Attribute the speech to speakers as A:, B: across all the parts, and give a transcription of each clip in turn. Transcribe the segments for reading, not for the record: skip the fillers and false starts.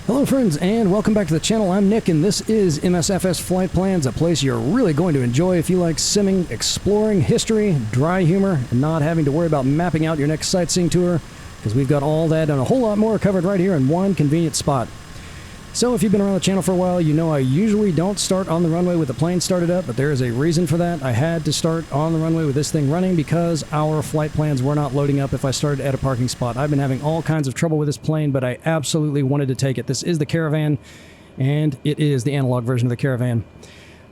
A: Hello friends, and welcome back to the channel. I'm Nick, and this is MSFS Flight Plans, a place you're really going to enjoy if you like simming, exploring, history, dry humor, and not having to worry about mapping out your next sightseeing tour, because we've got all that and a whole lot more covered right here in one convenient spot. So if you've been around the channel for a while, you know I usually don't start on the runway with the plane started up, but there is a reason for that. I had to start on the runway with this thing running because our flight plans were not loading up if I started at a parking spot. I've been having all kinds of trouble with this plane, but I absolutely wanted to take it. This is the Caravan, and it is the analog version of the Caravan.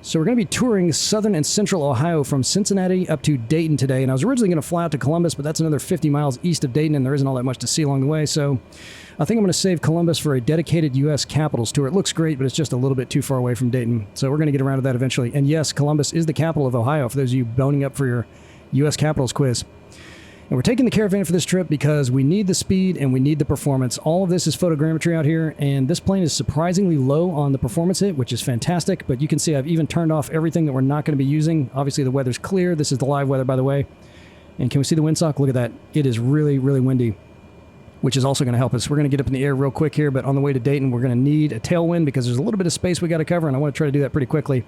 A: So we're going to be touring southern and central Ohio from Cincinnati up to Dayton today, and I was originally going to fly out to Columbus, but that's another 50 miles east of Dayton, and there isn't all that much to see along the way, so I think I'm going to save Columbus for a dedicated U.S. Capitals tour. It looks great, but it's just a little bit too far away from Dayton, so we're going to get around to that eventually. And yes, Columbus is the capital of Ohio, for those of you boning up for your U.S. Capitals quiz. And we're taking the Caravan for this trip because we need the speed and we need the performance. All of this is photogrammetry out here, and this plane is surprisingly low on the performance hit, which is fantastic, but you can see I've even turned off everything that we're not going to be using. Obviously the weather's clear. This is the live weather, by the way. And can we see the windsock? Look at that. It is really, really windy, which is also going to help us. We're going to get up in the air real quick here, but on the way to Dayton, we're going to need a tailwind because there's a little bit of space we got to cover, and I want to try to do that pretty quickly.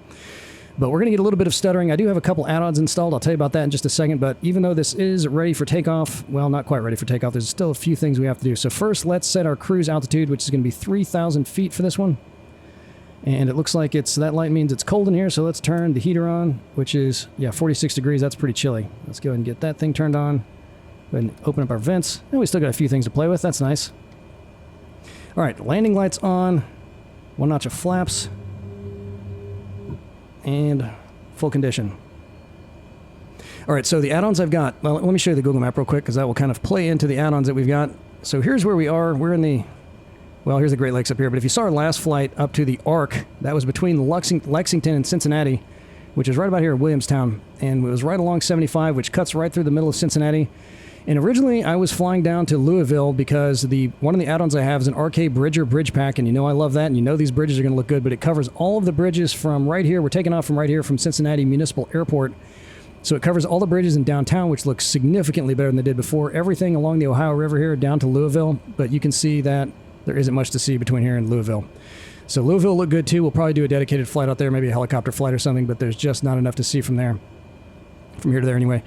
A: But we're going to get a little bit of stuttering. I do have a couple add-ons installed. I'll tell you about that in just a second. But even though this is ready for takeoff, well, not quite ready for takeoff, there's still a few things we have to do. So first, let's set our cruise altitude, which is going to be 3,000 feet for this one. And it looks like that light means it's cold in here, so let's turn the heater on, which is, 46 degrees. That's pretty chilly. Let's go ahead and get that thing turned on. Go ahead and open up our vents. And we still got a few things to play with. That's nice. All right, landing lights on. One notch of flaps. And full condition. All right, so the add-ons I've got, well, let me show you the Google map real quick because that will kind of play into the add-ons that we've got. So here's where we are. We're in the, well, here's the Great Lakes up here, but if you saw our last flight up to the Arc, that was between Lexington and Cincinnati, which is right about here in Williamstown, and it was right along 75, which cuts right through the middle of Cincinnati. And originally, I was flying down to Louisville because one of the add-ons I have is an RK Bridger bridge pack, and you know I love that, and you know these bridges are going to look good, but it covers all of the bridges from right here. We're taking off from right here from Cincinnati Municipal Airport. So it covers all the bridges in downtown, which looks significantly better than they did before. Everything along the Ohio River here down to Louisville, but you can see that there isn't much to see between here and Louisville. So Louisville will look good too. We'll probably do a dedicated flight out there, maybe a helicopter flight or something, but there's just not enough to see from there. From here to there anyway.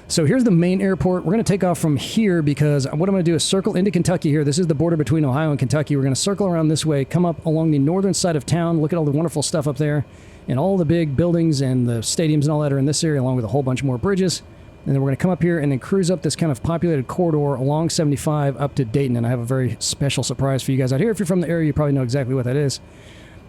A: So here's the main airport. We're going to take off from here because what I'm going to do is circle into Kentucky here. This is the border between Ohio and Kentucky. We're going to circle around this way, come up along the northern side of town, look at all the wonderful stuff up there, and all the big buildings and the stadiums and all that are in this area, along with a whole bunch more bridges. And then we're going to come up here and then cruise up this kind of populated corridor along 75 up to Dayton. And I have a very special surprise for you guys out here. If you're from the area, you probably know exactly what that is.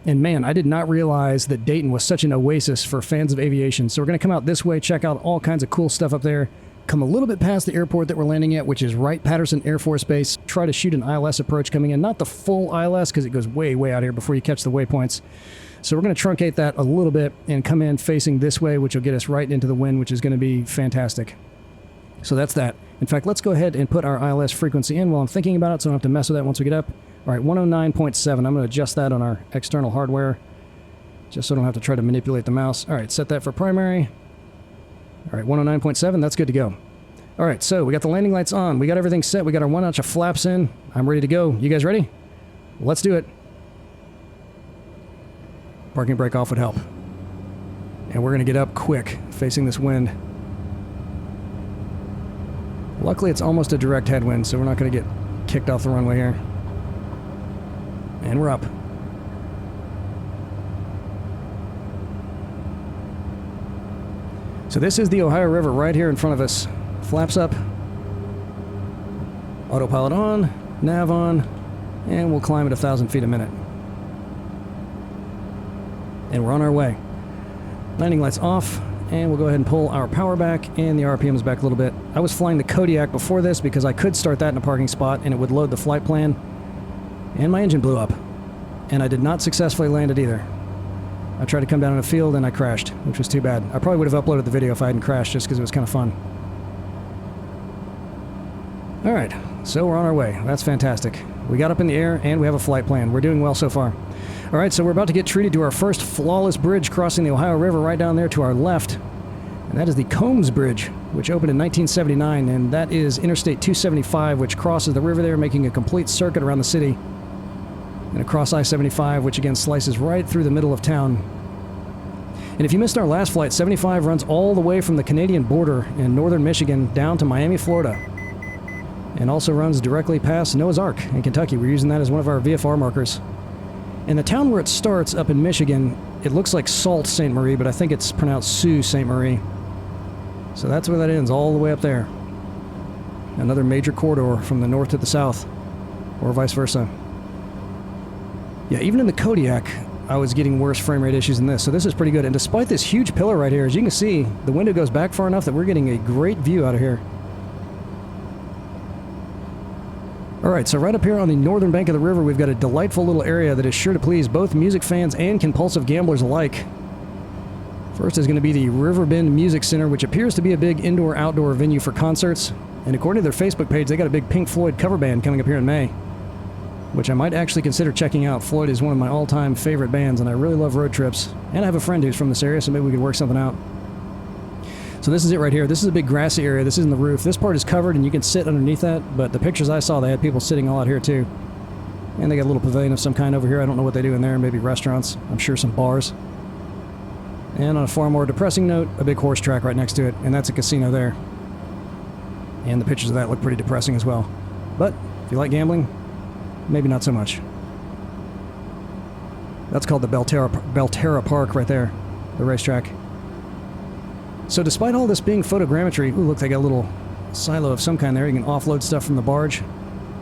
A: And man, I did not realize that Dayton was such an oasis for fans of aviation. So we're going to come out this way, check out all kinds of cool stuff up there, come a little bit past the airport that we're landing at, which is Wright-Patterson Air Force Base, try to shoot an ILS approach coming in. Not the full ILS because it goes way, way out here before you catch the waypoints. So we're going to truncate that a little bit and come in facing this way, which will get us right into the wind, which is going to be fantastic. So that's that. In fact, let's go ahead and put our ILS frequency in while I'm thinking about it so I don't have to mess with that once we get up. All right, 109.7. I'm going to adjust that on our external hardware just so I don't have to try to manipulate the mouse. All right, set that for primary. All right, 109.7. That's good to go. All right, so we got the landing lights on. We got everything set. We got our one notch of flaps in. I'm ready to go. You guys ready? Let's do it. Parking brake off would help. And we're going to get up quick, facing this wind. Luckily, it's almost a direct headwind, so we're not going to get kicked off the runway here. And we're up. So this is the Ohio River right here in front of us. Flaps up. Autopilot on. Nav on. And we'll climb at 1,000 feet a minute. And we're on our way. Landing lights off. And we'll go ahead and pull our power back and the RPMs back a little bit. I was flying the Kodiak before this because I could start that in a parking spot and it would load the flight plan. And my engine blew up. And I did not successfully land it either. I tried to come down in a field and I crashed, which was too bad. I probably would have uploaded the video if I hadn't crashed just because it was kind of fun. All right, so we're on our way. That's fantastic. We got up in the air and we have a flight plan. We're doing well so far. All right, so we're about to get treated to our first flawless bridge crossing the Ohio River right down there to our left. And that is the Combs Bridge, which opened in 1979, and that is Interstate 275, which crosses the river there, making a complete circuit around the city. and across I-75, which again slices right through the middle of town. And if you missed our last flight, 75 runs all the way from the Canadian border in northern Michigan down to Miami, Florida. And also runs directly past Noah's Ark in Kentucky. We're using that as one of our VFR markers. And the town where it starts up in Michigan, it looks like Sault Ste. Marie, but I think it's pronounced Sault Ste. Marie. So that's where that ends, all the way up there. Another major corridor from the north to the south, or vice versa. Yeah, even in the Kodiak, I was getting worse frame rate issues than this, so this is pretty good. And despite this huge pillar right here, as you can see, the window goes back far enough that we're getting a great view out of here. Alright, so right up here on the northern bank of the river, we've got a delightful little area that is sure to please both music fans and compulsive gamblers alike. First is going to be the Riverbend Music Center, which appears to be a big indoor-outdoor venue for concerts. And according to their Facebook page, they got a big Pink Floyd cover band coming up here in May, which I might actually consider checking out. Floyd is one of my all-time favorite bands, and I really love road trips. And I have a friend who's from this area, so maybe we could work something out. So this is it right here. This is a big grassy area. This isn't the roof. This part is covered, and you can sit underneath that, but the pictures I saw, they had people sitting all out here, too. And they got a little pavilion of some kind over here. I don't know what they do in there. Maybe restaurants. I'm sure some bars. And on a far more depressing note, a big horse track right next to it, and that's a casino there. And the pictures of that look pretty depressing as well. But if you like gambling, maybe not so much. That's called the Belterra Park right there, the racetrack. So despite all this being photogrammetry, ooh, look, they got a little silo of some kind there. You can offload stuff from the barge.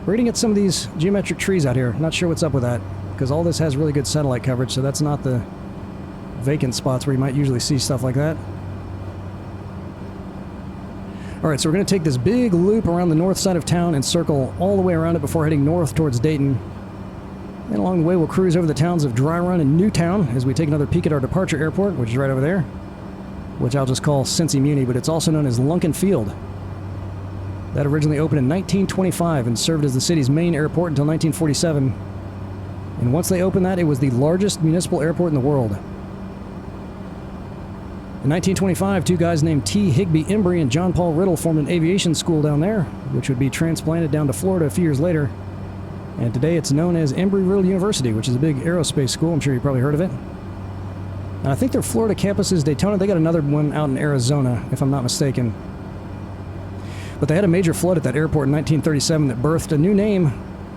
A: We're going to get some of these geometric trees out here. Not sure what's up with that, because all this has really good satellite coverage, so that's not the vacant spots where you might usually see stuff like that. Alright, so we're going to take this big loop around the north side of town and circle all the way around it before heading north towards Dayton. And along the way, we'll cruise over the towns of Dry Run and Newtown as we take another peek at our departure airport, which is right over there, which I'll just call CINCI Muni, but it's also known as Lunken Field. That originally opened in 1925 and served as the city's main airport until 1947. And once they opened that, it was the largest municipal airport in the world. In 1925, two guys named T. Higby Embry and John Paul Riddle formed an aviation school down there, which would be transplanted down to Florida a few years later. And today it's known as Embry-Riddle University, which is a big aerospace school. I'm sure you've probably heard of it. And I think their Florida campus is Daytona. They got another one out in Arizona, if I'm not mistaken. But they had a major flood at that airport in 1937 that birthed a new name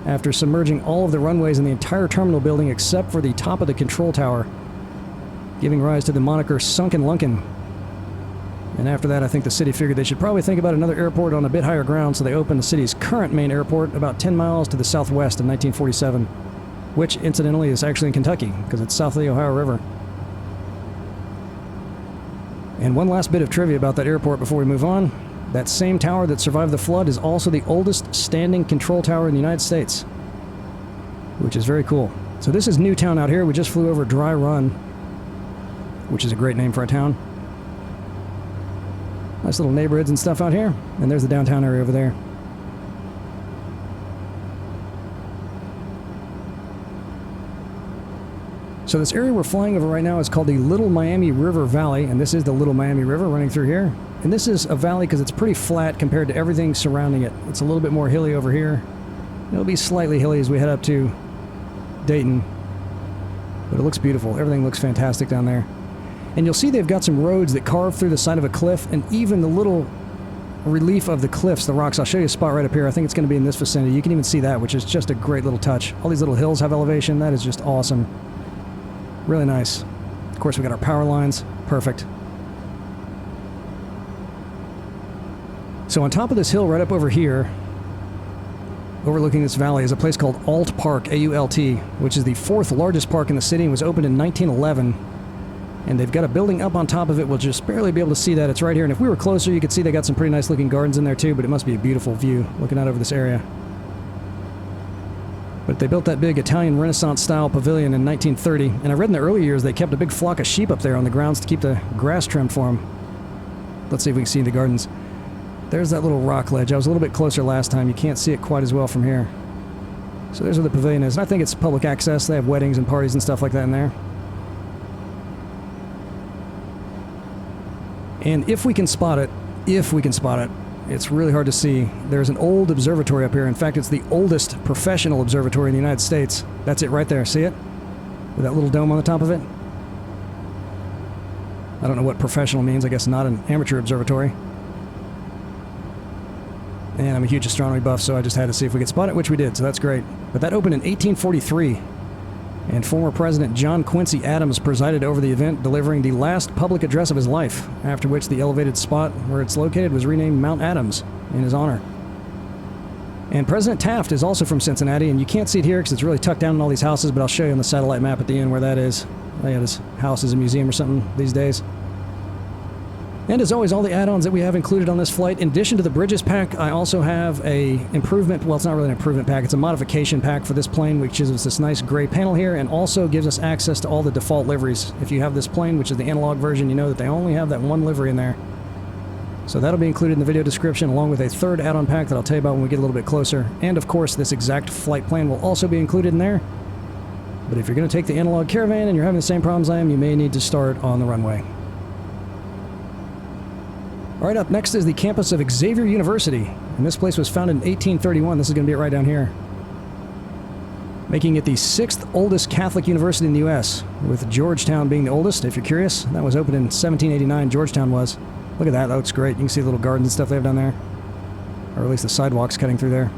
A: after submerging all of the runways in the entire terminal building except for the top of the control tower, giving rise to the moniker Sunken Lunken. And after that, I think the city figured they should probably think about another airport on a bit higher ground, so they opened the city's current main airport about 10 miles to the southwest in 1947, which, incidentally, is actually in Kentucky, because it's south of the Ohio River. And one last bit of trivia about that airport before we move on. That same tower that survived the flood is also the oldest standing control tower in the United States, which is very cool. So this is Newtown out here. We just flew over Dry Run, which is a great name for a town. Nice little neighborhoods and stuff out here. And there's the downtown area over there. So this area we're flying over right now is called the Little Miami River Valley, and this is the Little Miami River running through here. And this is a valley because it's pretty flat compared to everything surrounding it. It's a little bit more hilly over here. It'll be slightly hilly as we head up to Dayton. But it looks beautiful. Everything looks fantastic down there. And you'll see they've got some roads that carve through the side of a cliff, and even the little relief of the cliffs, the rocks. I'll show you a spot right up here. I think it's going to be in this vicinity. You can even see that, which is just a great little touch. All these little hills have elevation. That is just awesome. Really nice. Of course, we got our power lines. Perfect. So on top of this hill right up over here, overlooking this valley, is a place called Alt Park, A-U-L-T, which is the fourth largest park in the city and was opened in 1911. And they've got a building up on top of it. We'll just barely be able to see that. It's right here. And if we were closer, you could see they got some pretty nice looking gardens in there too, but it must be a beautiful view looking out over this area. But they built that big Italian Renaissance style pavilion in 1930. And I read in the early years they kept a big flock of sheep up there on the grounds to keep the grass trimmed for them. Let's see if we can see the gardens. There's that little rock ledge. I was a little bit closer last time. You can't see it quite as well from here. So there's where the pavilion is. And I think it's public access. They have weddings and parties and stuff like that in there. And if we can spot it, It's really hard to see. There's an old observatory up here. In fact, it's the oldest professional observatory in the United States. That's it right there. See it? With that little dome on the top of it? I don't know what professional means. I guess not an amateur observatory. And I'm a huge astronomy buff, so I just had to see if we could spot it, which we did, so that's great. But that opened in 1843, and former President John Quincy Adams presided over the event, delivering the last public address of his life, after which the elevated spot where it's located was renamed Mount Adams in his honor. And President Taft is also from Cincinnati, and you can't see it here because it's really tucked down in all these houses, but I'll show you on the satellite map at the end where that is. I got his house as a museum or something these days. And as always, all the add-ons that we have included on this flight, in addition to the bridges pack, I also have a improvement, well, it's not really an improvement pack, it's a modification pack for this plane, which gives us this nice gray panel here, and also gives us access to all the default liveries. If you have this plane, which is the analog version, you know that they only have that one livery in there. So that'll be included in the video description, along with a third add-on pack that I'll tell you about when we get a little bit closer. And of course, this exact flight plan will also be included in there. But if you're going to take the analog Caravan and you're having the same problems I am, you may need to start on the runway. All right, up next is the campus of Xavier University, and this place was founded in 1831. This is going to be it right down here, making it the 6th oldest Catholic university in the U.S., with Georgetown being the oldest, if you're curious. That was opened in 1789, Georgetown was. Look at that, that looks great. You can see the little gardens and stuff they have down there, or at least the sidewalks cutting through there.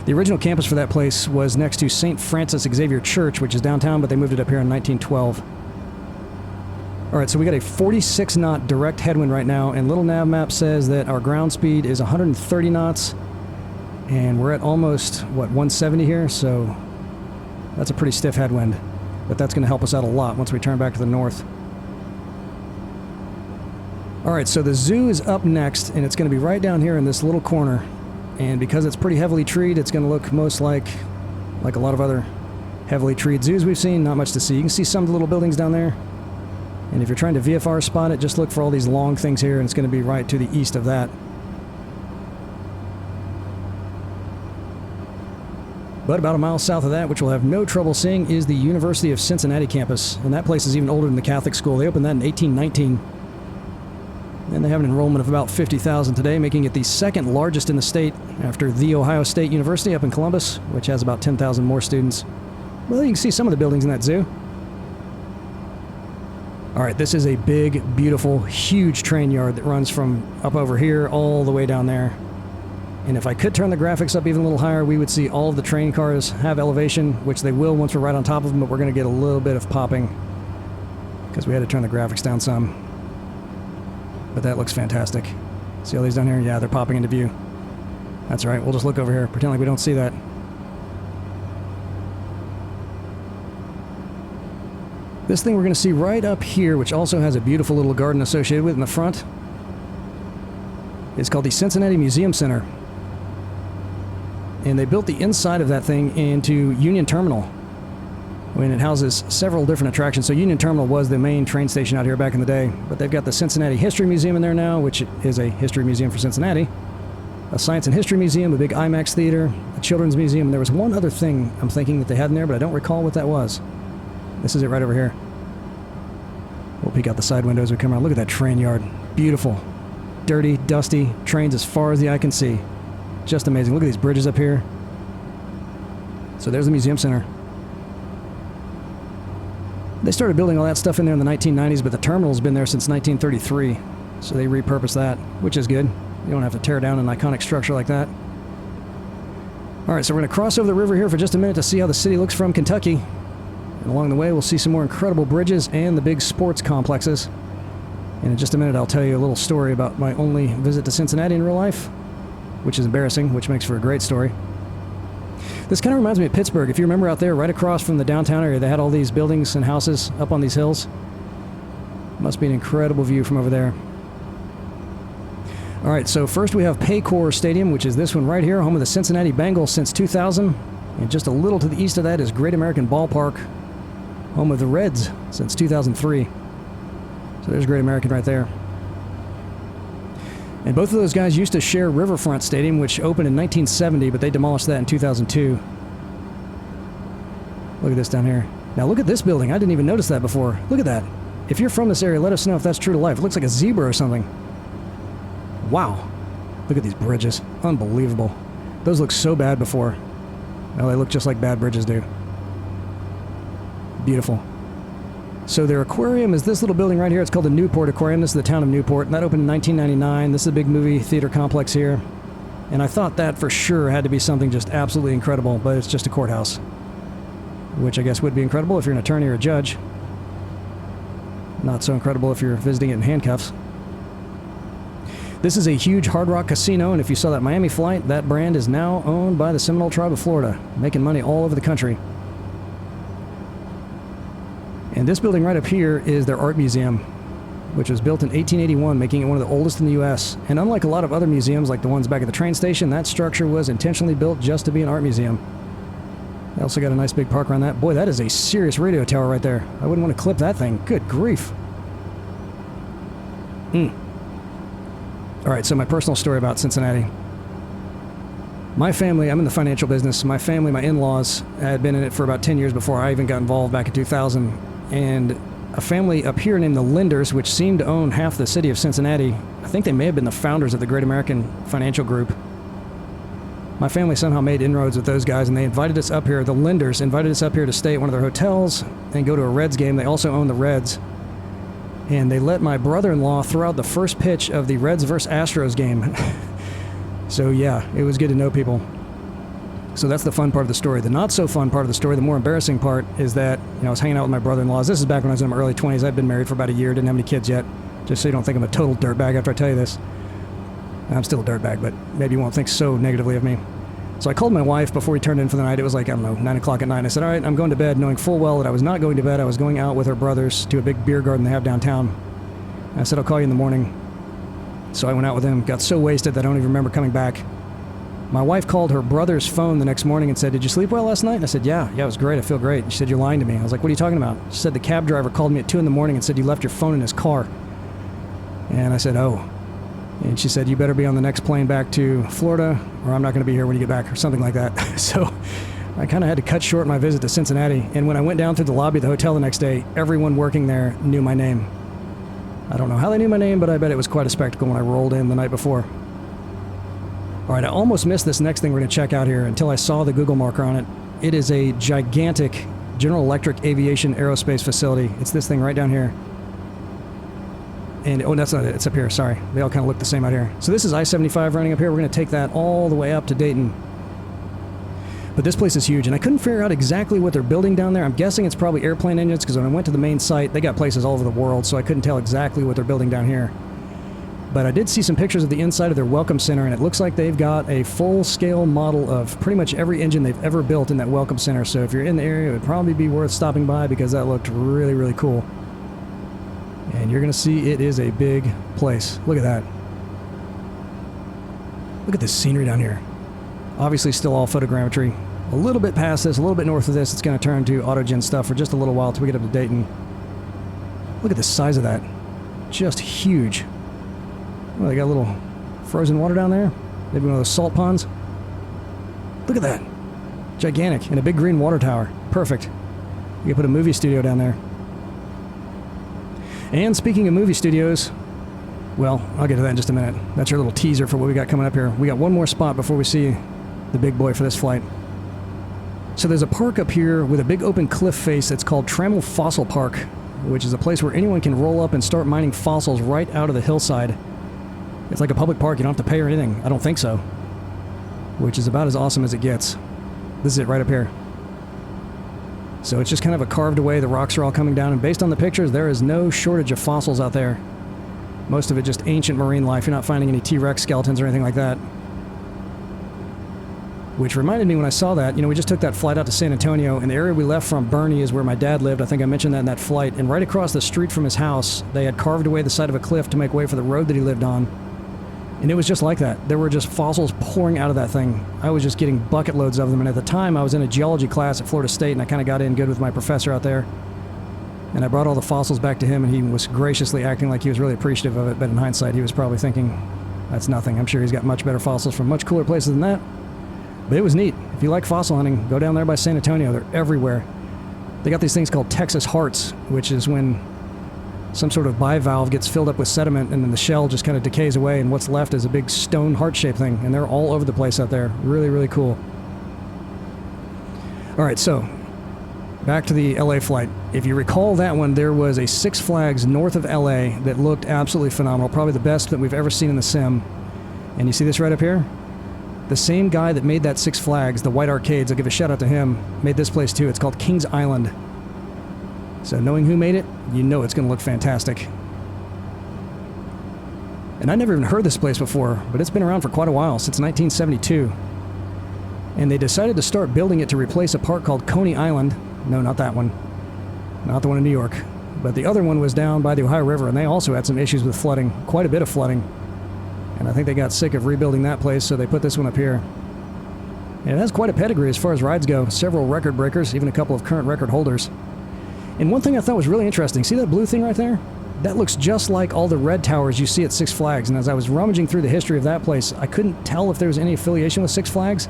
A: The original campus for that place was next to St. Francis Xavier Church, which is downtown, but they moved it up here in 1912. All right, so we got a 46-knot direct headwind right now, and little NavMap says that our ground speed is 130 knots, and we're at almost, what, 170 here, so that's a pretty stiff headwind, but that's going to help us out a lot once we turn back to the north. All right, so the zoo is up next, and it's going to be right down here in this little corner, and because it's pretty heavily treed, it's going to look most like a lot of other heavily treed zoos we've seen. Not much to see. You can see some of the little buildings down there. And if you're trying to VFR spot it, just look for all these long things here, and it's going to be right to the east of that. But about a mile south of that, which we'll have no trouble seeing, is the University of Cincinnati campus. And that place is even older than the Catholic school. They opened that in 1819. And they have an enrollment of about 50,000 today, making it the second largest in the state after The Ohio State University up in Columbus, which has about 10,000 more students. Well, you can see some of the buildings in that zoo. All right, this is a big, beautiful, huge train yard that runs from up over here all the way down there. And if I could turn the graphics up even a little higher, we would see all of the train cars have elevation, which they will once we're right on top of them, but we're going to get a little bit of popping because we had to turn the graphics down some. But that looks fantastic. See all these down here? Yeah, they're popping into view. That's right, we'll just look over here, pretend like we don't see that. This thing we're going to see right up here, which also has a beautiful little garden associated with it in the front, is called the Cincinnati Museum Center. And they built the inside of that thing into Union Terminal, when it houses several different attractions. So Union Terminal was the main train station out here back in the day, but they've got the Cincinnati History Museum in there now, which is a history museum for Cincinnati, a science and history museum, a big IMAX theater, a children's museum, and there was one other thing I'm thinking that they had in there, but I don't recall what that was. This is it right over here. We'll peek out the side windows as we come around. Look at that train yard. Beautiful. Dirty, dusty, trains as far as the eye can see. Just amazing. Look at these bridges up here. So there's the museum center. They started building all that stuff in there in the 1990s, but the terminal's been there since 1933. So they repurposed that, which is good. You don't have to tear down an iconic structure like that. All right, so we're going to cross over the river here for just a minute to see how the city looks from Kentucky. And along the way, we'll see some more incredible bridges and the big sports complexes. And in just a minute, I'll tell you a little story about my only visit to Cincinnati in real life, which is embarrassing, which makes for a great story. This kind of reminds me of Pittsburgh. If you remember out there, right across from the downtown area, they had all these buildings and houses up on these hills. Must be an incredible view from over there. All right, so first we have Payware Stadium, which is this one right here, home of the Cincinnati Bengals since 2000. And just a little to the east of that is Great American Ballpark, home of the Reds since 2003. So there's Great American right there. And both of those guys used to share Riverfront Stadium, which opened in 1970, but they demolished that in 2002. Look at this down here. Now look at this building. I didn't even notice that before. Look at that. If you're from this area, let us know if that's true to life. It looks like a zebra or something. Wow. Look at these bridges. Unbelievable. Those look so bad before. Well, they look just like bad bridges do. Beautiful. So their aquarium is this little building right here. It's called the Newport Aquarium. This is the town of Newport, and that opened in 1999. This is a big movie theater complex here. And I thought that for sure had to be something just absolutely incredible, but it's just a courthouse. Which I guess would be incredible if you're an attorney or a judge. Not so incredible if you're visiting it in handcuffs. This is a huge Hard Rock casino, and if you saw that Miami flight, that brand is now owned by the Seminole Tribe of Florida, making money all over the country. And this building right up here is their art museum, which was built in 1881, making it one of the oldest in the U.S. And unlike a lot of other museums, like the ones back at the train station, that structure was intentionally built just to be an art museum. They also got a nice big park around that. Boy, that is a serious radio tower right there. I wouldn't want to clip that thing. Good grief. All right, so my personal story about Cincinnati. My family, I'm in the financial business. My family, my in-laws, had been in it for about 10 years before I even got involved back in 2000. And a family up here named the Linders, which seemed to own half the city of Cincinnati. I think they may have been the founders of the Great American Financial Group. My family somehow made inroads with those guys, and they invited us up here. The Linders invited us up here to stay at one of their hotels and go to a Reds game. They also own the Reds. And they let my brother-in-law throw out the first pitch of the Reds versus Astros game. So yeah, it was good to know people. So that's the fun part of the story. The not so fun part of the story, the more embarrassing part, is that I was hanging out with my brother-in-laws. This is back when I was in my early 20s. I'd been married for about a year, didn't have any kids yet. Just so you don't think I'm a total dirtbag after I tell you this. I'm still a dirtbag, but maybe you won't think so negatively of me. So I called my wife before we turned in for the night. It was like, I don't know, 9 o'clock at night. I said, all right, I'm going to bed, knowing full well that I was not going to bed. I was going out with her brothers to a big beer garden they have downtown. I said, I'll call you in the morning. So I went out with them, got so wasted that I don't even remember coming back. My wife called her brother's phone the next morning and said, did you sleep well last night? And I said, yeah, it was great. I feel great. And she said, you're lying to me. I was like, what are you talking about? She said, the cab driver called me at 2 in the morning and said you left your phone in his car. And I said, oh. And she said, you better be on the next plane back to Florida or I'm not going to be here when you get back, or something like that. So I kind of had to cut short my visit to Cincinnati. And when I went down through the lobby of the hotel the next day, everyone working there knew my name. I don't know how they knew my name, but I bet it was quite a spectacle when I rolled in the night before. All right, I almost missed this next thing we're going to check out here until I saw the Google marker on it. It is a gigantic General Electric aviation aerospace facility. It's this thing right down here. And, oh, that's not it. It's up here. Sorry. They all kind of look the same out here. So this is I-75 running up here. We're going to take that all the way up to Dayton. But this place is huge, and I couldn't figure out exactly what they're building down there. I'm guessing it's probably airplane engines, because when I went to the main site, they got places all over the world, so I couldn't tell exactly what they're building down here. But I did see some pictures of the inside of their Welcome Center, and it looks like they've got a full-scale model of pretty much every engine they've ever built in that Welcome Center. So if you're in the area, it would probably be worth stopping by, because that looked really, really cool. And you're going to see it is a big place. Look at that. Look at this scenery down here. Obviously still all photogrammetry. A little bit past this, a little bit north of this, it's going to turn to autogen stuff for just a little while until we get up to Dayton. Look at the size of that. Just huge. Oh, they got a little frozen water down there. Maybe one of those salt ponds. Look at that. Gigantic. And a big green water tower. Perfect. You can put a movie studio down there. And speaking of movie studios, well, I'll get to that in just a minute. That's your little teaser for what we got coming up here. We got one more spot before we see the big boy for this flight. So there's a park up here with a big open cliff face that's called Trammell Fossil Park, which is a place where anyone can roll up and start mining fossils right out of the hillside. It's like a public park. You don't have to pay or anything. I don't think so. Which is about as awesome as it gets. This is it right up here. So it's just kind of a carved away. The rocks are all coming down, and based on the pictures, there is no shortage of fossils out there. Most of it just ancient marine life. You're not finding any T-Rex skeletons or anything like that. Which reminded me when I saw that, we just took that flight out to San Antonio, and the area we left from, Bernie, is where my dad lived. I think I mentioned that in that flight. And right across the street from his house, they had carved away the side of a cliff to make way for the road that he lived on. And it was just like that. There were just fossils pouring out of that thing. I was just getting bucket loads of them. And at the time, I was in a geology class at Florida State, and I kind of got in good with my professor out there. And I brought all the fossils back to him, and he was graciously acting like he was really appreciative of it. But in hindsight, he was probably thinking, that's nothing. I'm sure he's got much better fossils from much cooler places than that. But it was neat. If you like fossil hunting, go down there by San Antonio. They're everywhere. They got these things called Texas Hearts, which is when some sort of bivalve gets filled up with sediment, and then the shell just kind of decays away, and what's left is a big stone heart-shaped thing, and they're all over the place out there. Really, really cool. All right, so back to the LA flight. If you recall that one, there was a Six Flags north of LA that looked absolutely phenomenal, probably the best that we've ever seen in the sim. And you see this right up here? The same guy that made that Six Flags, the White Arcades, I'll give a shout out to him, made this place too. It's called Kings Island. So knowing who made it, you know it's going to look fantastic. And I never even heard this place before, but it's been around for quite a while, since 1972. And they decided to start building it to replace a park called Coney Island. No, not that one. Not the one in New York. But the other one was down by the Ohio River, and they also had some issues with flooding, quite a bit of flooding. And I think they got sick of rebuilding that place, so they put this one up here. And it has quite a pedigree as far as rides go. Several record breakers, even a couple of current record holders. And one thing I thought was really interesting, see that blue thing right there? That looks just like all the red towers you see at Six Flags. And as I was rummaging through the history of that place, I couldn't tell if there was any affiliation with Six Flags.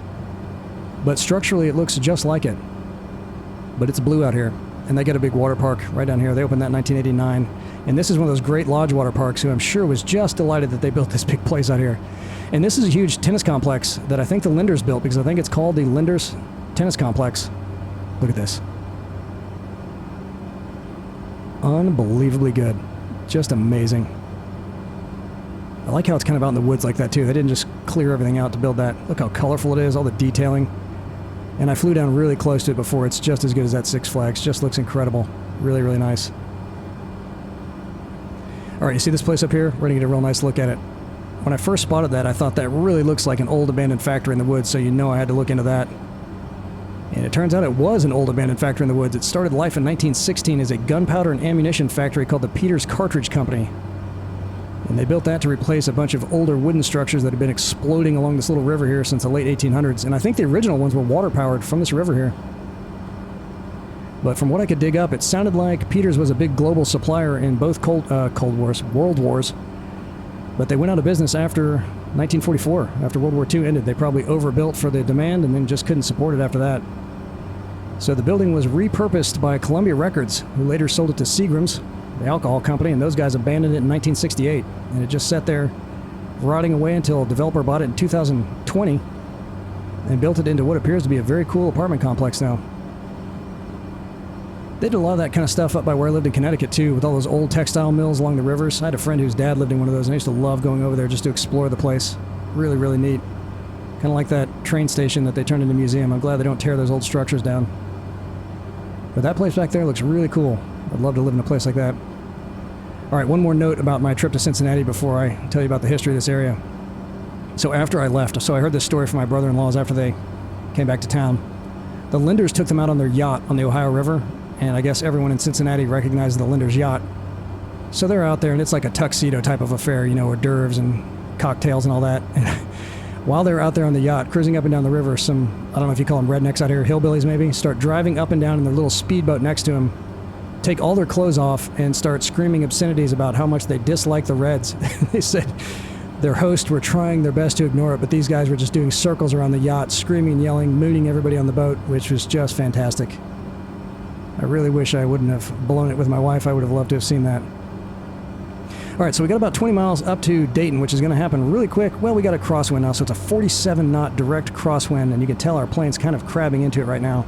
A: But structurally, it looks just like it. But it's blue out here. And they got a big water park right down here. They opened that in 1989. And this is one of those great lodge water parks who I'm sure was just delighted that they built this big place out here. And this is a huge tennis complex that I think the Linders built, because I think it's called the Linders Tennis Complex. Look at this. Unbelievably good. Just amazing. I like how it's kind of out in the woods like that too. They didn't just clear everything out to build that. Look how colorful it is, all the detailing. And I flew down really close to it before. It's just as good as that Six Flags. Just looks incredible. Really, really nice. All right, you see this place up here? We're going to get a real nice look at it. When I first spotted that, I thought that really looks like an old abandoned factory in the woods, so you know I had to look into that. And it turns out it was an old abandoned factory in the woods. It started life in 1916 as a gunpowder and ammunition factory called the Peters Cartridge Company. And they built that to replace a bunch of older wooden structures that had been exploding along this little river here since the late 1800s. And I think the original ones were water-powered from this river here. But from what I could dig up, it sounded like Peters was a big global supplier in both World Wars. But they went out of business after 1944. After World War II ended, they probably overbuilt for the demand and then just couldn't support it after that. So the building was repurposed by Columbia Records, who later sold it to Seagram's, the alcohol company, and those guys abandoned it in 1968. And it just sat there rotting away until a developer bought it in 2020 and built it into what appears to be a very cool apartment complex now. They did a lot of that kind of stuff up by where I lived in Connecticut too, with all those old textile mills along the rivers. I had a friend whose dad lived in one of those, and I used to love going over there just to explore the place. Really, really neat. Kind of like that train station that they turned into a museum. I'm glad they don't tear those old structures down. But that place back there looks really cool. I'd love to live in a place like that. All right, one more note about my trip to Cincinnati before I tell you about the history of this area. So after I left, I heard this story from my brother-in-laws after they came back to town. The Linders took them out on their yacht on the Ohio River, and I guess everyone in Cincinnati recognized the Linders yacht. So they're out there, and it's like a tuxedo type of affair, you know, hors d'oeuvres and cocktails and all that. And while they're out there on the yacht, cruising up and down the river, some, I don't know if you call them rednecks out here, hillbillies maybe, start driving up and down in their little speedboat next to them, take all their clothes off, and start screaming obscenities about how much they dislike the Reds. They said their hosts were trying their best to ignore it, but these guys were just doing circles around the yacht, screaming, yelling, mooning everybody on the boat, which was just fantastic. I really wish I wouldn't have blown it with my wife. I would have loved to have seen that. All right, so we got about 20 miles up to Dayton, which is going to happen really quick. Well, we got a crosswind now, so it's a 47-knot direct crosswind, and you can tell our plane's kind of crabbing into it right now.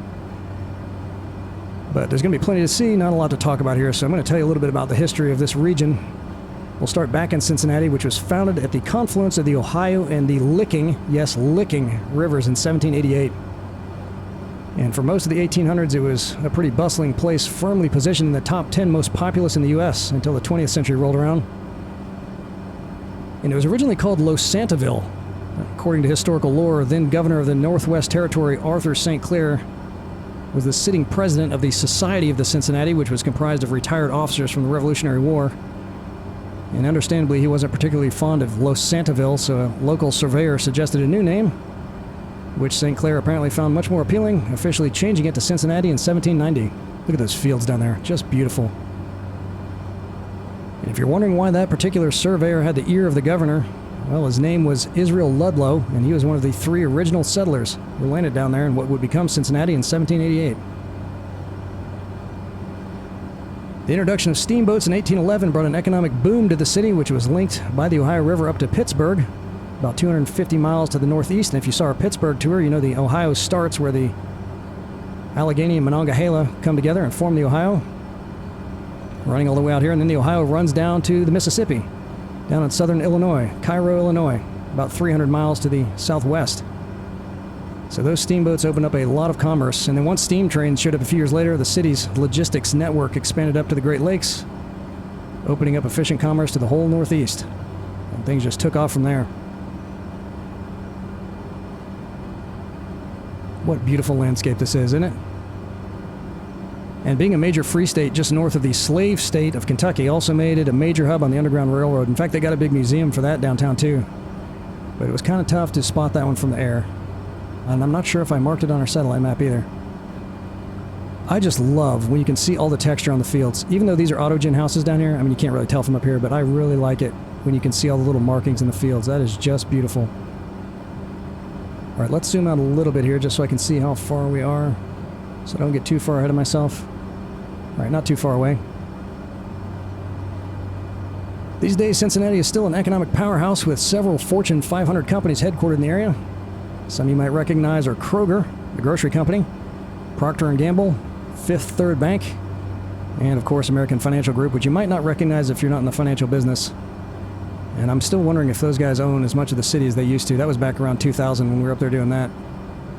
A: But there's going to be plenty to see, not a lot to talk about here, so I'm going to tell you a little bit about the history of this region. We'll start back in Cincinnati, which was founded at the confluence of the Ohio and the Licking, yes, Licking, rivers in 1788. And for most of the 1800s, it was a pretty bustling place, firmly positioned in the top 10 most populous in the U.S. until the 20th century rolled around. And it was originally called Losantiville. According to historical lore, then governor of the Northwest Territory, Arthur St. Clair, was the sitting president of the Society of the Cincinnati, which was comprised of retired officers from the Revolutionary War. And understandably, he wasn't particularly fond of Losantiville, so a local surveyor suggested a new name, which St. Clair apparently found much more appealing, officially changing it to Cincinnati in 1790. Look at those fields down there, just beautiful. And if you're wondering why that particular surveyor had the ear of the governor, well, his name was Israel Ludlow, and he was one of the 3 original settlers who landed down there in what would become Cincinnati in 1788. The introduction of steamboats in 1811 brought an economic boom to the city, which was linked by the Ohio River up to Pittsburgh, about 250 miles to the northeast. And if you saw our Pittsburgh tour, you know the Ohio starts where the Allegheny and Monongahela come together and form the Ohio, running all the way out here. And then the Ohio runs down to the Mississippi, down in southern Illinois, Cairo, Illinois, about 300 miles to the southwest. So those steamboats opened up a lot of commerce, and then once steam trains showed up a few years later, the city's logistics network expanded up to the Great Lakes, opening up efficient commerce to the whole Northeast. And things just took off from there. What beautiful landscape this is, isn't it? And being a major free state just north of the slave state of Kentucky also made it a major hub on the Underground Railroad. In fact, they got a big museum for that downtown too. But it was kind of tough to spot that one from the air. And I'm not sure if I marked it on our satellite map either. I just love when you can see all the texture on the fields. Even though these are autogen houses down here, I mean, you can't really tell from up here, but I really like it when you can see all the little markings in the fields. That is just beautiful. All right, let's zoom out a little bit here just so I can see how far we are, so I don't get too far ahead of myself. All right, not too far away. These days, Cincinnati is still an economic powerhouse with several Fortune 500 companies headquartered in the area. Some you might recognize are Kroger, the grocery company, Procter & Gamble, Fifth Third Bank, and of course American Financial Group, which you might not recognize if you're not in the financial business. And I'm still wondering if those guys own as much of the city as they used to. That was back around 2000 when we were up there doing that.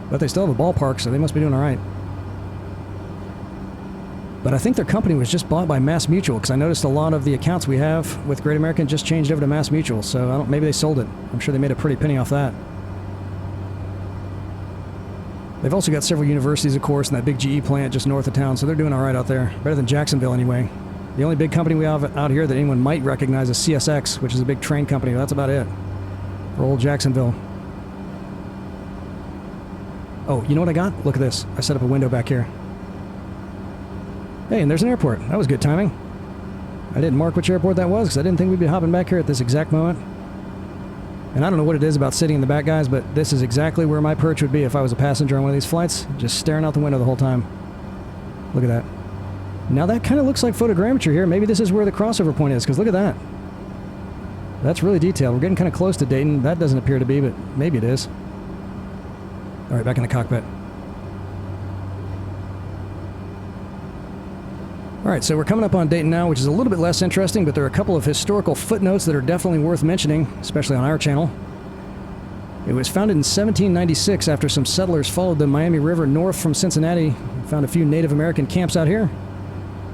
A: But they still have a ballpark, so they must be doing all right. But I think their company was just bought by Mass Mutual, because I noticed a lot of the accounts we have with Great American just changed over to Mass Mutual, so maybe they sold it. I'm sure they made a pretty penny off that. They've also got several universities, of course, and that big GE plant just north of town, so they're doing all right out there. Better than Jacksonville, anyway. The only big company we have out here that anyone might recognize is CSX, which is a big train company. That's about it for old Jacksonville. Oh, you know what I got? Look at this. I set up a window back here. Hey, and there's an airport. That was good timing. I didn't mark which airport that was because I didn't think we'd be hopping back here at this exact moment. And I don't know what it is about sitting in the back, guys, but this is exactly where my perch would be if I was a passenger on one of these flights, just staring out the window the whole time. Look at that. Now that kind of looks like photogrammetry here. Maybe this is where the crossover point is, because look at that. That's really detailed. We're getting kind of close to Dayton. That doesn't appear to be, but maybe it is. All right, back in the cockpit. All right, so we're coming up on Dayton now, which is a little bit less interesting, but there are a couple of historical footnotes that are definitely worth mentioning, especially on our channel. It was founded in 1796 after some settlers followed the Miami River north from Cincinnati and found a few Native American camps out here.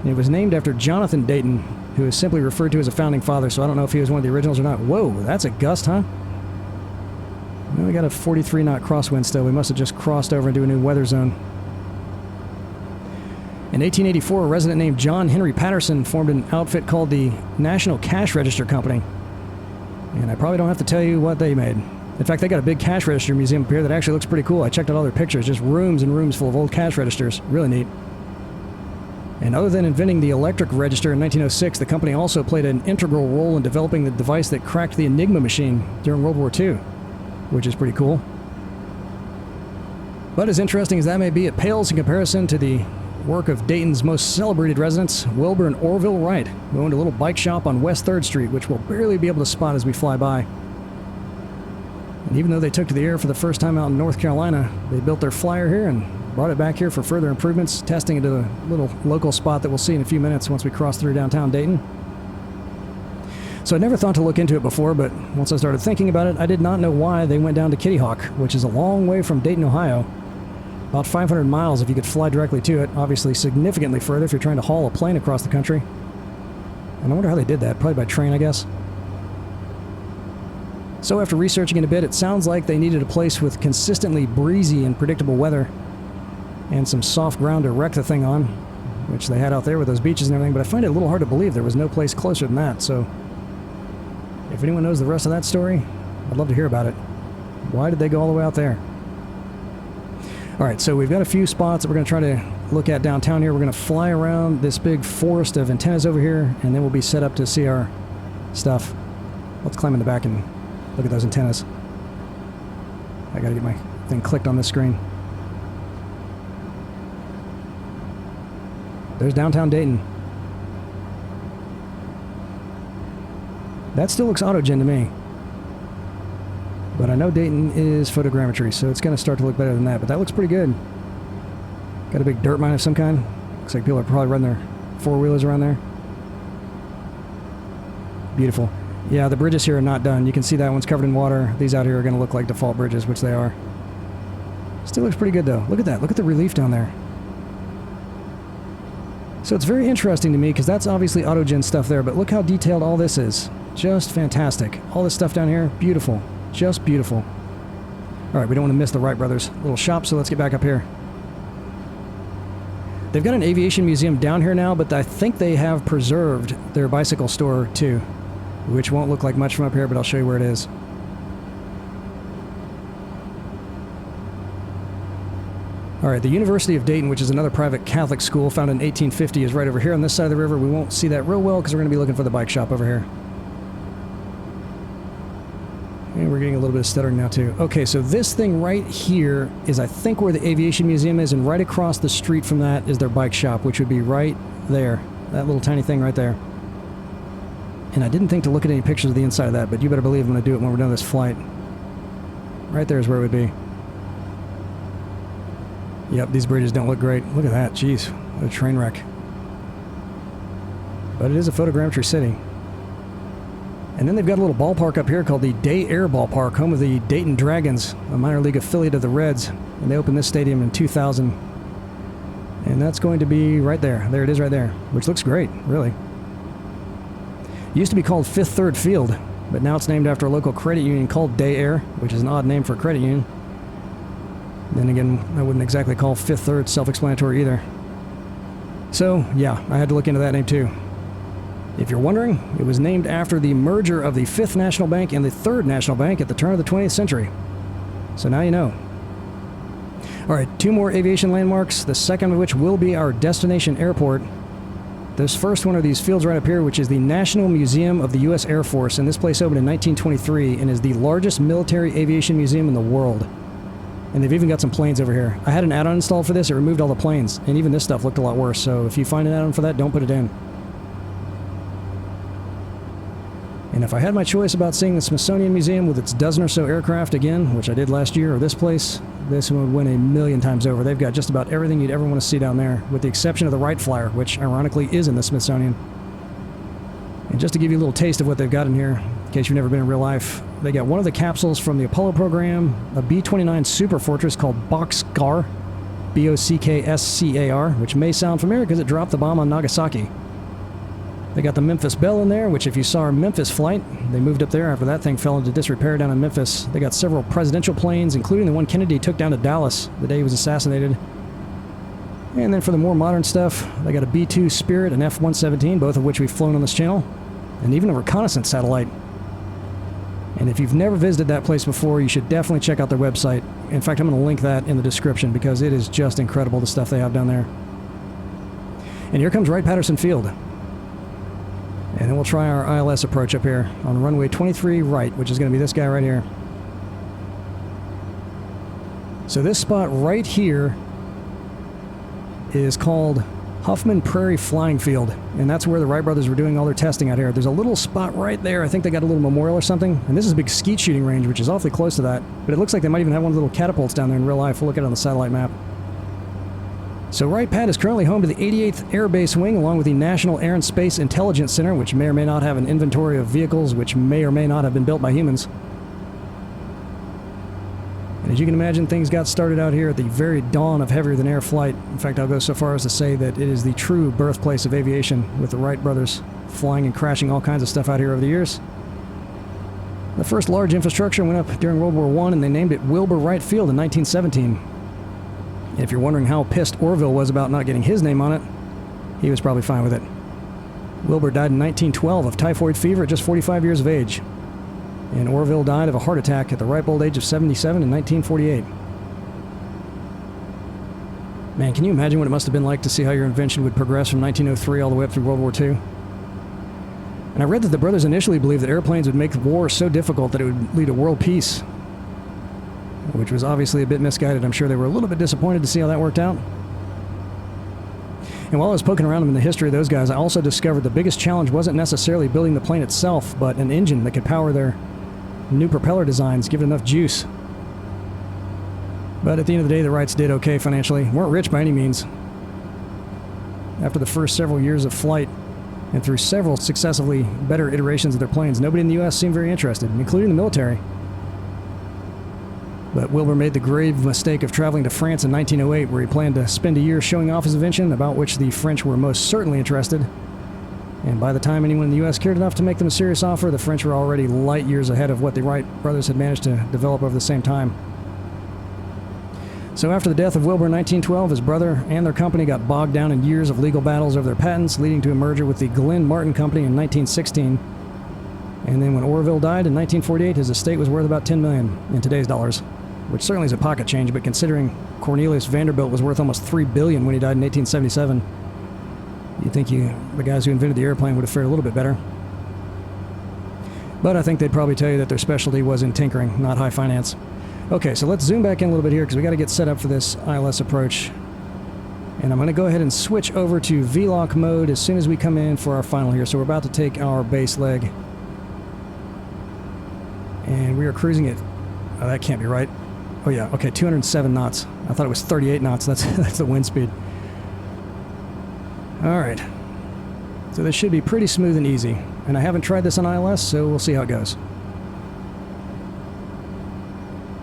A: And it was named after Jonathan Dayton, who is simply referred to as a founding father, so I don't know if he was one of the originals or not. Whoa, that's a gust, huh? Well, we got a 43-knot crosswind still. We must have just crossed over into a new weather zone. In 1884, a resident named John Henry Patterson formed an outfit called the National Cash Register Company. And I probably don't have to tell you what they made. In fact, they got a big cash register museum up here that actually looks pretty cool. I checked out all their pictures, just rooms and rooms full of old cash registers. Really neat. And other than inventing the electric register in 1906, the company also played an integral role in developing the device that cracked the Enigma machine during World War II, which is pretty cool. But as interesting as that may be, it pales in comparison to the work of Dayton's most celebrated residents, Wilbur and Orville Wright, who owned a little bike shop on West 3rd Street, which we'll barely be able to spot as we fly by. And even though they took to the air for the first time out in North Carolina, they built their flyer here and brought it back here for further improvements, testing it at a little local spot that we'll see in a few minutes once we cross through downtown Dayton. So I never thought to look into it before, but once I started thinking about it, I did not know why they went down to Kitty Hawk, which is a long way from Dayton, Ohio. About 500 miles if you could fly directly to it, obviously significantly further if you're trying to haul a plane across the country. And I wonder how they did that, probably by train, I guess. So after researching it a bit, it sounds like they needed a place with consistently breezy and predictable weather, and some soft ground to wreck the thing on, which they had out there with those beaches and everything, but I find it a little hard to believe there was no place closer than that, so if anyone knows the rest of that story, I'd love to hear about it. Why did they go all the way out there? Alright, so we've got a few spots that we're going to try to look at downtown here. We're going to fly around this big forest of antennas over here, and then we'll be set up to see our stuff. Let's climb in the back and look at those antennas. I gotta get my thing clicked on this screen. There's downtown Dayton. That still looks autogen to me. But I know Dayton is photogrammetry, so it's going to start to look better than that. But that looks pretty good. Got a big dirt mine of some kind. Looks like people are probably running their four-wheelers around there. Beautiful. Yeah, the bridges here are not done. You can see that one's covered in water. These out here are going to look like default bridges, which they are. Still looks pretty good, though. Look at that. Look at the relief down there. So it's very interesting to me, because that's obviously autogen stuff there, but look how detailed all this is. Just fantastic. All this stuff down here, beautiful. Just beautiful. All right, we don't want to miss the Wright brothers' little shop, so let's get back up here. They've got an aviation museum down here now, but I think they have preserved their bicycle store, too, which won't look like much from up here, but I'll show you where it is. All right, the University of Dayton, which is another private Catholic school founded in 1850, is right over here on this side of the river. We won't see that real well because we're going to be looking for the bike shop over here. And we're getting a little bit of stuttering now, too. Okay, so this thing right here is, I think, where the aviation museum is, and right across the street from that is their bike shop, which would be right there. That little tiny thing right there. And I didn't think to look at any pictures of the inside of that, but you better believe I'm going to do it when we're done this flight. Right there is where it would be. Yep, these bridges don't look great. Look at that. Jeez, what a train wreck. But it is a photogrammetry city. And then they've got a little ballpark up here called the Day Air Ballpark, home of the Dayton Dragons, a minor league affiliate of the Reds. And they opened this stadium in 2000. And that's going to be right there. There it is right there, which looks great, really. It used to be called Fifth Third Field, but now it's named after a local credit union called Day Air, which is an odd name for a credit union. Then again, I wouldn't exactly call Fifth Third self-explanatory either. So, yeah, I had to look into that name too. If you're wondering, it was named after the merger of the Fifth National Bank and the Third National Bank at the turn of the 20th century. So now you know. All right, two more aviation landmarks, the second of which will be our destination airport. This first one are these fields right up here, which is the National Museum of the U.S. Air Force, and this place opened in 1923 and is the largest military aviation museum in the world. And they've even got some planes over here. I had an add-on installed for this. It removed all the planes, and even this stuff looked a lot worse. So if you find an add-on for that, don't put it in. And if I had my choice about seeing the Smithsonian Museum with its dozen or so aircraft again, which I did last year, or this place, this one would win a million times over. They've got just about everything you'd ever want to see down there, with the exception of the Wright Flyer, which ironically is in the Smithsonian. And just to give you a little taste of what they've got in here, in case you've never been in real life, they got one of the capsules from the Apollo program, a B-29 Super Fortress called Bockscar, B-O-C-K-S-C-A-R, which may sound familiar because it dropped the bomb on Nagasaki. They got the Memphis Belle in there, which if you saw our Memphis flight, they moved up there after that thing fell into disrepair down in Memphis. They got several presidential planes, including the one Kennedy took down to Dallas the day he was assassinated. And then for the more modern stuff, they got a B-2 Spirit and F-117, both of which we've flown on this channel, and even a reconnaissance satellite. And if you've never visited that place before, you should definitely check out their website. In fact, I'm going to link that in the description because it is just incredible, the stuff they have down there. And here comes Wright-Patterson Field. And then we'll try our ILS approach up here on runway 23 right, which is going to be this guy right here. So this spot right here is called Huffman Prairie Flying Field, and that's where the Wright brothers were doing all their testing out here. There's a little spot right there. I think they got a little memorial or something, and this is a big skeet shooting range, which is awfully close to that. But it looks like they might even have one of the little catapults down there in real life. We'll look at it on the satellite map. So Wright-Pat is currently home to the 88th Air Base Wing, along with the National Air and Space Intelligence Center, which may or may not have an inventory of vehicles which may or may not have been built by humans. And as you can imagine, things got started out here at the very dawn of heavier-than-air flight. In fact, I'll go so far as to say that it is the true birthplace of aviation, with the Wright brothers flying and crashing all kinds of stuff out here over the years. The first large infrastructure went up during World War I, and they named it Wilbur Wright Field in 1917. And if you're wondering how pissed Orville was about not getting his name on it, he was probably fine with it. Wilbur died in 1912 of typhoid fever at just 45 years of age. And Orville died of a heart attack at the ripe old age of 77 in 1948. Man, can you imagine what it must have been like to see how your invention would progress from 1903 all the way up through World War II? And I read that the brothers initially believed that airplanes would make war so difficult that it would lead to world peace, which was obviously a bit misguided. I'm sure they were a little bit disappointed to see how that worked out. And while I was poking around in the history of those guys, I also discovered the biggest challenge wasn't necessarily building the plane itself, but an engine that could power their new propeller designs, give it enough juice. But at the end of the day, the Wrights did okay financially. Weren't rich by any means. After the first several years of flight, and through several successively better iterations of their planes, nobody in the U.S. seemed very interested, including the military. But Wilbur made the grave mistake of traveling to France in 1908, where he planned to spend a year showing off his invention, about which the French were most certainly interested. And by the time anyone in the U.S. cared enough to make them a serious offer, the French were already light years ahead of what the Wright brothers had managed to develop over the same time. So after the death of Wilbur in 1912, his brother and their company got bogged down in years of legal battles over their patents, leading to a merger with the Glenn Martin Company in 1916. And then when Orville died in 1948, his estate was worth about $10 million in today's dollars, which certainly is a pocket change, but considering Cornelius Vanderbilt was worth almost $3 billion when he died in 1877, you'd think the guys who invented the airplane would have fared a little bit better. But I think they'd probably tell you that their specialty was in tinkering, not high finance. Okay, so let's zoom back in a little bit here because we got to get set up for this ILS approach. And I'm going to go ahead and switch over to VLOC mode as soon as we come in for our final here. So we're about to take our base leg. And we are cruising at... Oh, that can't be right. Oh yeah, okay, 207 knots. I thought it was 38 knots. That's the wind speed. Alright. So this should be pretty smooth and easy. And I haven't tried this on ILS, so we'll see how it goes.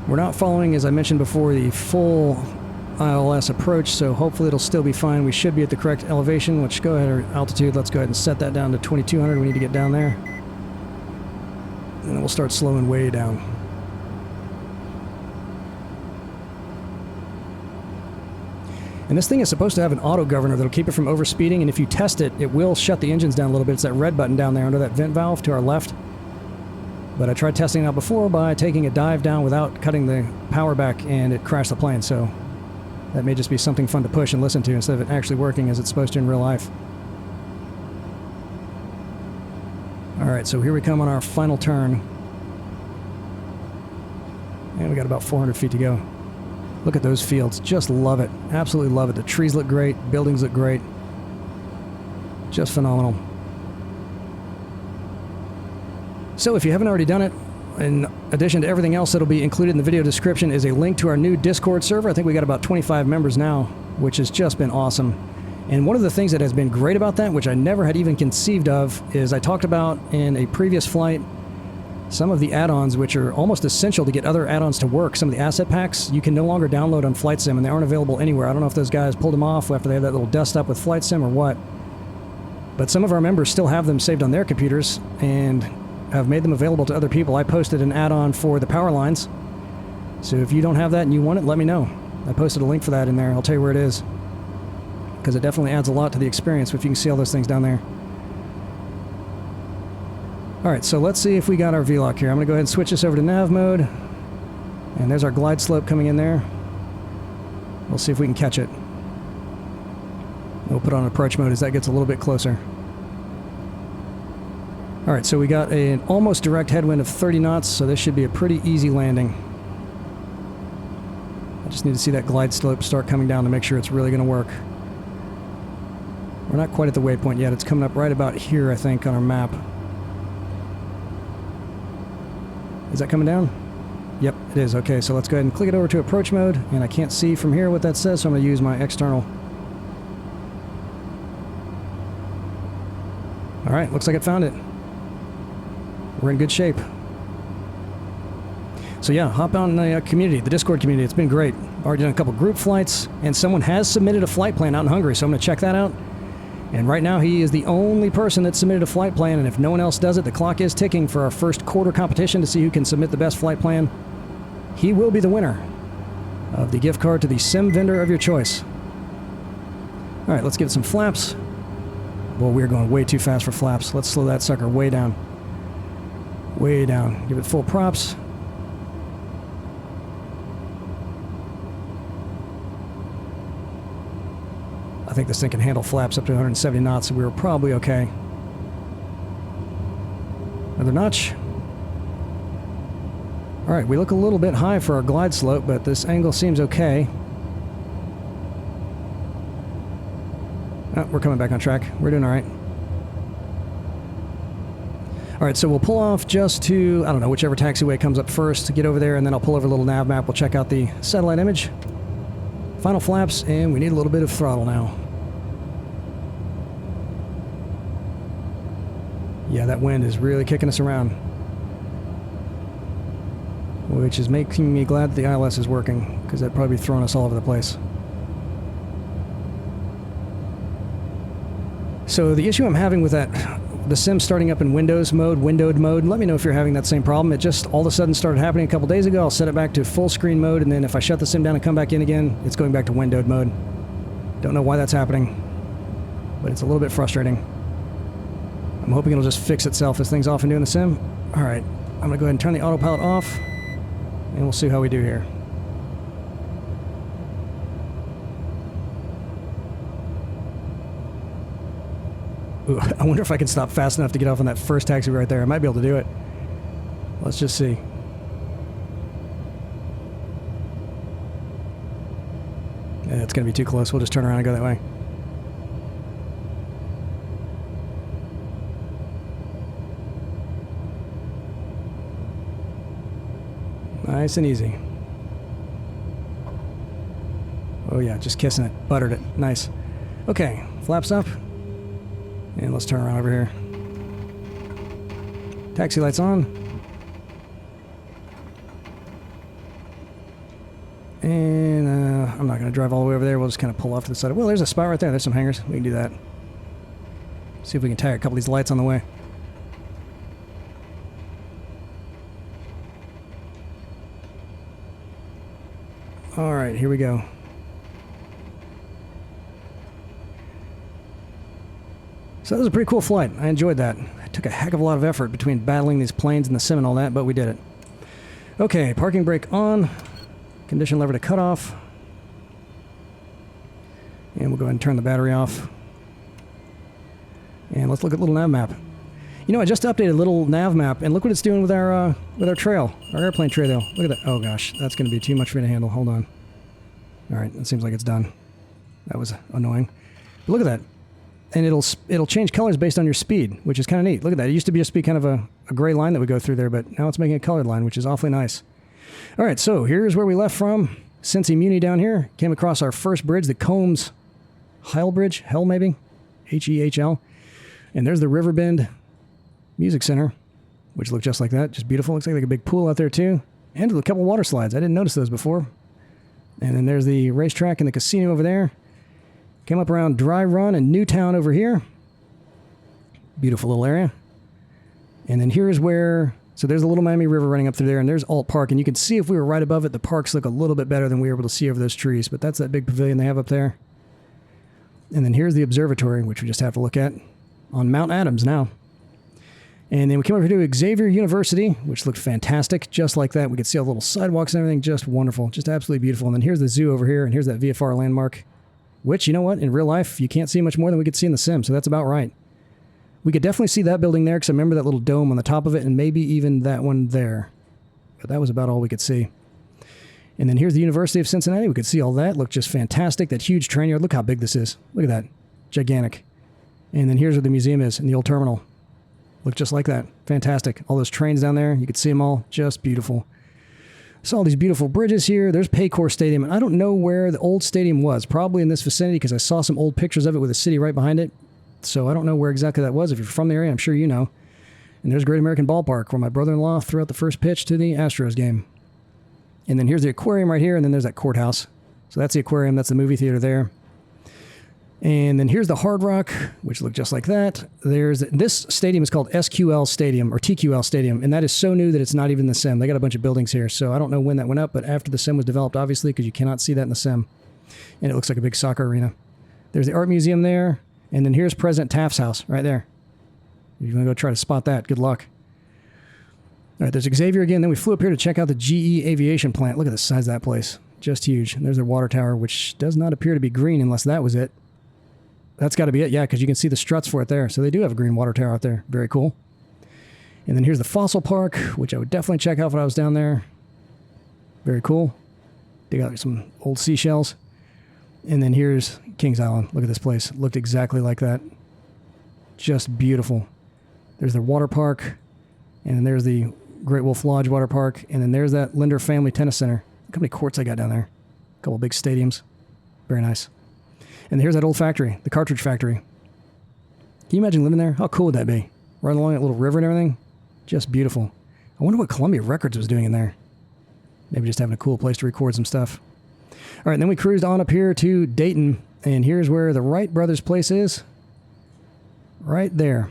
A: We're not following, as I mentioned before, the full ILS approach, so hopefully it'll still be fine. We should be at the correct elevation, which go ahead, or altitude. Let's go ahead and set that down to 2200. We need to get down there. And then we'll start slowing way down. And this thing is supposed to have an auto governor that'll keep it from overspeeding, and if you test it, it will shut the engines down a little bit. It's that red button down there under that vent valve to our left. But I tried testing it out before by taking a dive down without cutting the power back, and it crashed the plane, so that may just be something fun to push and listen to instead of it actually working as it's supposed to in real life. Alright, so here we come on our final turn. And we got about 400 feet to go. Look at those fields. Just love it. Absolutely love it. The trees look great. Buildings look great. Just phenomenal. So if you haven't already done it, in addition to everything else that'll be included in the video description is a link to our new Discord server. I think we got about 25 members now, which has just been awesome. And one of the things that has been great about that, which I never had even conceived of, is I talked about in a previous flight some of the add-ons which are almost essential to get other add-ons to work. Some of the asset packs you can no longer download on Flight Sim, and they aren't available anywhere. I don't know if those guys pulled them off after they have that little dust up with Flight Sim or what. But some of our members still have them saved on their computers and have made them available to other people. I posted an add-on for the power lines. So if you don't have that and you want it, let me know. I posted a link for that in there. I'll tell you where it is, because it definitely adds a lot to the experience if you can see all those things down there. Alright, so let's see if we got our VLOC here. I'm going to go ahead and switch this over to nav mode. And there's our glide slope coming in there. We'll see if we can catch it. We'll put on approach mode as that gets a little bit closer. Alright, so we got an almost direct headwind of 30 knots, so this should be a pretty easy landing. I just need to see that glide slope start coming down to make sure it's really going to work. We're not quite at the waypoint yet. It's coming up right about here, I think, on our map. Is that coming down? Yep, it is. Okay, so let's go ahead and click it over to approach mode, and I can't see from here what that says, so I'm going to use my external. Alright, looks like it found it. We're in good shape. So yeah, hop on the community, the Discord community. It's been great. Already done a couple group flights, and someone has submitted a flight plan out in Hungary, so I'm going to check that out. And right now he is the only person that submitted a flight plan, and if no one else does it, the clock is ticking for our first quarter competition to see who can submit the best flight plan. He will be the winner of the gift card to the sim vendor of your choice. Alright, let's give it some flaps. Well, we're going way too fast for flaps. Let's slow that sucker way down. Way down. Give it full props. I think this thing can handle flaps up to 170 knots, so we were probably okay. Another notch. Alright, we look a little bit high for our glide slope, but this angle seems okay. Oh, we're coming back on track. We're doing all right. All right, so we'll pull off just to, I don't know, whichever taxiway comes up first to get over there, and then I'll pull over a little nav map. We'll check out the satellite image. Final flaps, and we need a little bit of throttle now. Yeah, that wind is really kicking us around, which is making me glad that the ILS is working, because that'd probably be throwing us all over the place. So the issue I'm having with that, the sim starting up in Windows mode, windowed mode, let me know if you're having that same problem. It just all of a sudden started happening a couple days ago. I'll set it back to full screen mode, and then if I shut the sim down and come back in again, it's going back to windowed mode. Don't know why that's happening, but it's a little bit frustrating. I'm hoping it'll just fix itself as things off and doing the sim. All right, I'm going to go ahead and turn the autopilot off, and we'll see how we do here. Ooh, I wonder if I can stop fast enough to get off on that first taxi right there. I might be able to do it. Let's just see. Yeah, it's going to be too close. We'll just turn around and go that way. Nice and easy. Oh yeah, just kissing it. Buttered it. Nice. Okay, flaps up. And let's turn around over here. Taxi lights on. And I'm not going to drive all the way over there. We'll just kind of pull off to the side. Well, there's a spot right there. There's some hangers. We can do that. See if we can tag a couple of these lights on the way. All right, here we go. So that was a pretty cool flight. I enjoyed that. It took a heck of a lot of effort between battling these planes and the sim and all that, but we did it. Okay, parking brake on. Condition lever to cut off. And we'll go ahead and turn the battery off. And let's look at little NavMap. You know, I just updated little NavMap, and look what it's doing with our trail, our airplane trail. Look at that. Oh gosh, that's going to be too much for me to handle. Hold on. All right, it seems like it's done. That was annoying. But look at that. And it'll change colors based on your speed, which is kind of neat. Look at that. It used to be just be kind of a gray line that would go through there, but now it's making a colored line, which is awfully nice. All right, so here's where we left from. CINCI Muni down here. Came across our first bridge, the Combs Heil Bridge. Hell, maybe? H-E-H-L. And there's the Riverbend Music Center, which looked just like that. Just beautiful. Looks like a big pool out there, too. And a couple water slides. I didn't notice those before. And then there's the racetrack and the casino over there. Came up around Dry Run and Newtown over here. Beautiful little area. And then here's where... So there's a little Miami River running up through there, and there's Alt Park. And you can see if we were right above it, the parks look a little bit better than we were able to see over those trees. But that's that big pavilion they have up there. And then here's the observatory, which we just have to look at on Mount Addams now. And then we came over here to Xavier University, which looked fantastic. Just like that. We could see all the little sidewalks and everything. Just wonderful. Just absolutely beautiful. And then here's the zoo over here, and here's that VFR landmark. Which, you know what, in real life, you can't see much more than we could see in the sim, so that's about right. We could definitely see that building there, because I remember that little dome on the top of it, and maybe even that one there. But that was about all we could see. And then here's the University of Cincinnati. We could see all that. Looked just fantastic. That huge train yard. Look how big this is. Look at that. Gigantic. And then here's where the museum is, in the old terminal. Looked just like that. Fantastic. All those trains down there. You could see them all. Just beautiful. Saw all these beautiful bridges here. There's Paycor Stadium. And I don't know where the old stadium was. Probably in this vicinity, because I saw some old pictures of it with a city right behind it. So I don't know where exactly that was. If you're from the area, I'm sure you know. And there's Great American Ballpark, where my brother-in-law threw out the first pitch to the Astros game. And then here's the aquarium right here, and then there's that courthouse. So that's the aquarium. That's the movie theater there. And then here's the Hard Rock, which looked just like that. This stadium is called SQL Stadium, or TQL Stadium, and that is so new that it's not even the sim. They got a bunch of buildings here, so I don't know when that went up, but after the sim was developed, obviously, because you cannot see that in the sim. And it looks like a big soccer arena. There's the art museum there, and then here's President Taft's house right there. If you want to go try to spot that, good luck. All right, there's Xavier again. Then we flew up here to check out the GE aviation plant. Look at the size of that place. Just huge. And there's their water tower, which does not appear to be green unless that was it. That's got to be it, yeah, because you can see the struts for it there. So they do have a green water tower out there. Very cool. And then here's the fossil park, which I would definitely check out when I was down there. Very cool. They got some old seashells. And then here's Kings Island. Look at this place. It looked exactly like that. Just beautiful. There's the water park, and then there's the Great Wolf Lodge water park, and then there's that Linder Family Tennis Center. Look how many courts I got down there. A couple big stadiums. Very nice. And here's that old factory, the cartridge factory. Can you imagine living there? How cool would that be? Right along that little river and everything. Just beautiful. I wonder what Columbia Records was doing in there. Maybe just having a cool place to record some stuff. All right, and then we cruised on up here to Dayton, and here's where the Wright brothers' place is. Right there.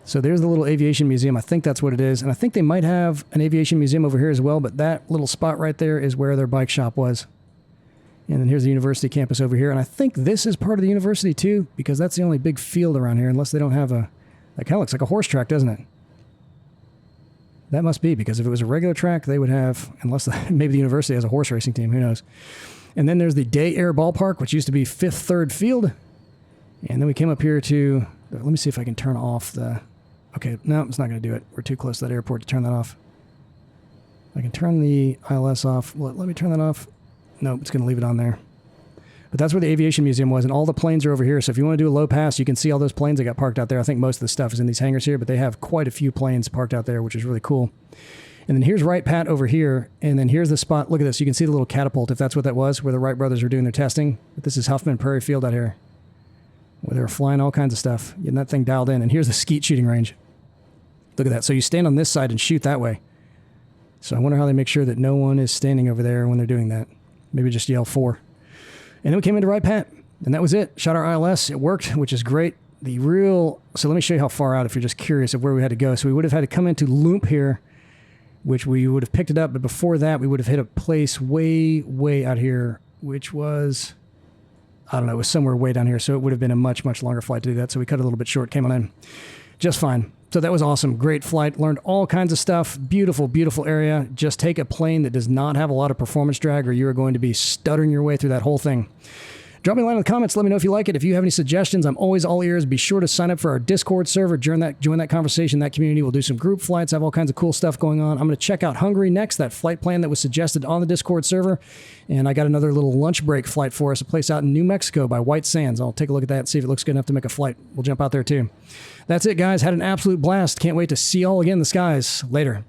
A: So there's the little aviation museum. I think that's what it is. And I think they might have an aviation museum over here as well, but that little spot right there is where their bike shop was. And then here's the university campus over here. And I think this is part of the university too, because that's the only big field around here, unless they don't have a... That kind of looks like a horse track, doesn't it? That must be, because if it was a regular track, they would have... Unless maybe the university has a horse racing team, who knows? And then there's the Day Air Ballpark, which used to be Fifth Third Field. And then we came up here to... Let me see if I can turn off the... Okay, no, it's not going to do it. We're too close to that airport to turn that off. I can turn the ILS off. Let me turn that off. No, it's going to leave it on there. But that's where the aviation museum was, and all the planes are over here. So if you want to do a low pass, you can see all those planes that got parked out there. I think most of the stuff is in these hangars here, but they have quite a few planes parked out there, which is really cool. And then here's Wright Pat over here, and then here's the spot. Look at this. You can see the little catapult, if that's what that was, where the Wright brothers were doing their testing. But this is Huffman Prairie Field out here, where they were flying all kinds of stuff, getting that thing dialed in. And here's the skeet shooting range. Look at that. So you stand on this side and shoot that way. So I wonder how they make sure that no one is standing over there when they're doing that. Maybe just yell 4. And then we came into Wright Pat, and that was it. Shot our ILS. It worked, which is great. So let me show you how far out if you're just curious of where we had to go. So we would have had to come into Loomp here, which we would have picked it up. But before that, we would have hit a place way, way out here, which was, I don't know, it was somewhere way down here. So it would have been a much, much longer flight to do that. So we cut it a little bit short, came on in just fine. So that was awesome. Great flight. Learned all kinds of stuff. Beautiful, beautiful area. Just take a plane that does not have a lot of performance drag, or you are going to be stuttering your way through that whole thing. Drop me a line in the comments. Let me know if you like it. If you have any suggestions, I'm always all ears. Be sure to sign up for our Discord server. Join that conversation, that community. We'll do some group flights. Have all kinds of cool stuff going on. I'm going to check out Hungary next, that flight plan that was suggested on the Discord server. And I got another little lunch break flight for us, a place out in New Mexico by White Sands. I'll take a look at that and see if it looks good enough to make a flight. We'll jump out there too. That's it, guys. Had an absolute blast. Can't wait to see you all again in the skies. Later.